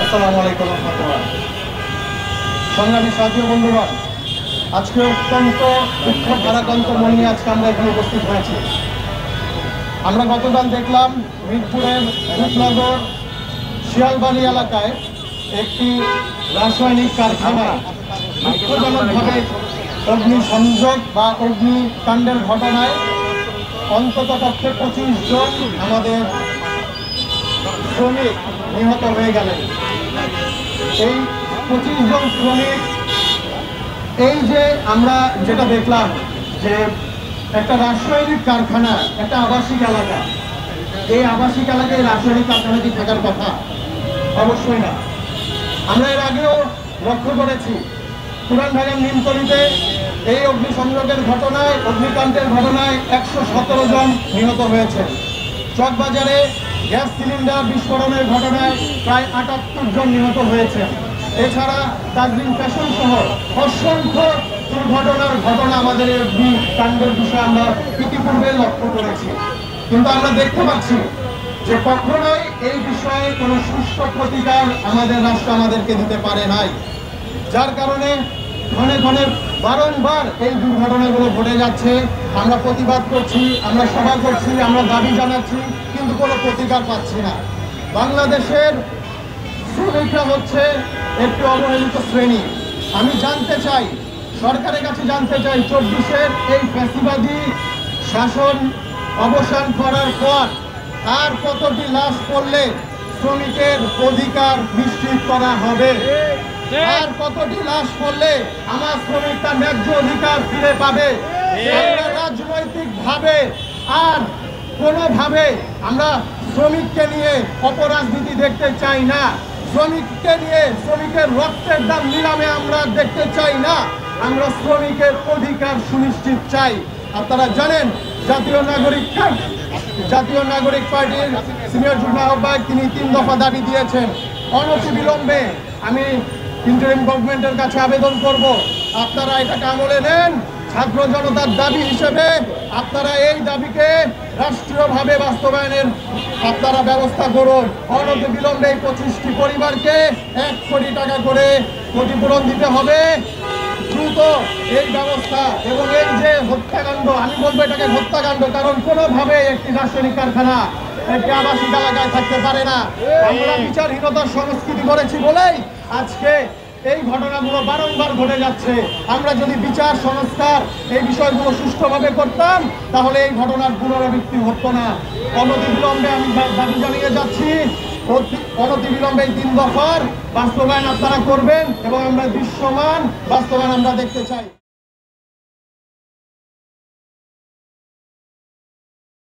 আসসালামু আলাইকুম রহমতুল্লাহ। সংগ্রামী সাথী বন্ধুগণ, আজকে অত্যন্ত দুঃখ ভারাক্রান্ত মন নিয়ে আজকে আমরা এখানে উপস্থিত হয়েছি। আমরা গতকাল দেখলাম মিরপুরের রূপনগর শিয়ালবাড়ি এলাকায় একটি রাসায়নিক কারখানায় দুঃখজনকভাবে অগ্নিসংযোগ বা অগ্নিকাণ্ডের ঘটনায় অন্তত পক্ষে 25 জন আমাদের শ্রমিক নিহত হয়ে গেলেন। এই 25 জন শ্রমিক, এই যে আমরা যেটা দেখলাম যে একটা রাসায়নিক কারখানা, একটা আবাসিক এলাকা, এই আবাসিক এলাকায় রাসায়নিক কারখানাটি থাকার কথা অবশ্যই না। আমরা এর আগেও লক্ষ্য করেছি পুরান ঢাকার নিমতলীতে এই অগ্নিসংযোগের ঘটনায়, অগ্নিকাণ্ডের ঘটনায় 117 জন নিহত হয়েছে। চকবাজারে গ্যাস সিলিন্ডার বিস্ফোরণের ঘটনায় প্রায় 78 জন নিহত হয়েছে। এছাড়া তাজরিন ফ্যাশন সহ অসংখ্য দুর্ঘটনার ঘটনা আমাদের এই অগ্নিকাণ্ডের বিষয়ে আমরা ইতিপূর্বে লক্ষ্য করেছি। কিন্তু আমরা দেখতে পাচ্ছি যে কখনোই এই বিষয়ে কোনো সুষ্ঠু প্রতিকার আমাদের রাষ্ট্র আমাদেরকে দিতে পারে নাই, যার কারণে ঘনে ঘনে বারংবার এই দুর্ঘটনাগুলো ঘটে যাচ্ছে। আমরা প্রতিবাদ করছি, আমরা সভা করছি, আমরা দাবি জানাচ্ছি, কিন্তু কোনো প্রতিকার পাচ্ছি না। বাংলাদেশের শ্রমিকরা হচ্ছে একটি অবহেলিত শ্রেণী। আমি জানতে চাই, সরকারের কাছে জানতে চাই, 24-এর এই ফ্যাসিবাদী শাসন অবসান করার পর আর কতটি লাশ পড়লে শ্রমিকের অধিকার নিশ্চিত করা হবে? আর কতটি লাশ পড়লে আমার শ্রমিক তার ন্যায্য অধিকার ফিরে পাবে? আমরা রাজনৈতিক ভাবে আর কোনোভাবে আমরা শ্রমিককে নিয়ে অপরাজনীতি দেখতে চাই না। শ্রমিককে নিয়ে শ্রমিকের রক্তের দাম নিলামে আমরা দেখতে চাই না। আমরা শ্রমিকের অধিকার সুনিশ্চিত চাই। আপনারা জানেন জাতীয় নাগরিক পার্টির সিনিয়র যুগ্ম আহ্বায়ক তিনি 3 দফা দাবি দিয়েছেন। অনতিবিলম্বে আমি ইন্টারিম গভর্নমেন্টের কাছে আবেদন করব, আপনারা এটাকে আমলে নেন। ছাত্র জনতার দাবি হিসেবে আপনারা এই দাবিকে রাষ্ট্রীয়ভাবে বাস্তবায়নের আপনারা ব্যবস্থা করুন। অনতিবিলম্বে 25টি পরিবারকে 1 কোটি টাকা করে ক্ষতিপূরণ দিতে হবে। দ্রুত এই ব্যবস্থা এবং এই যে হত্যাকাণ্ড, আমি বলবো এটাকে হত্যাকাণ্ড, কারণ কোনোভাবে একটি রাসায়নিক কারখানা একটি আবাসিক এলাকায় থাকতে পারে না। আমরা বিচারহীনতার সংস্কৃতি করেছি বলেই আজকে এই ঘটনাগুলো বারংবার ঘটে যাচ্ছে। আমরা যদি বিচার সংস্কার এই বিষয়গুলো সুষ্ঠুভাবে করতাম তাহলে এই ঘটনার পুনরাবৃত্তি হতো না। অনতিবিলম্বে আমি দাবি জানিয়ে যাচ্ছি, অনতিবিলম্বে 3 দফার বাস্তবায়ন আপনারা করবেন এবং আমরা দৃশ্যমান বাস্তবায়ন আমরা দেখতে চাই।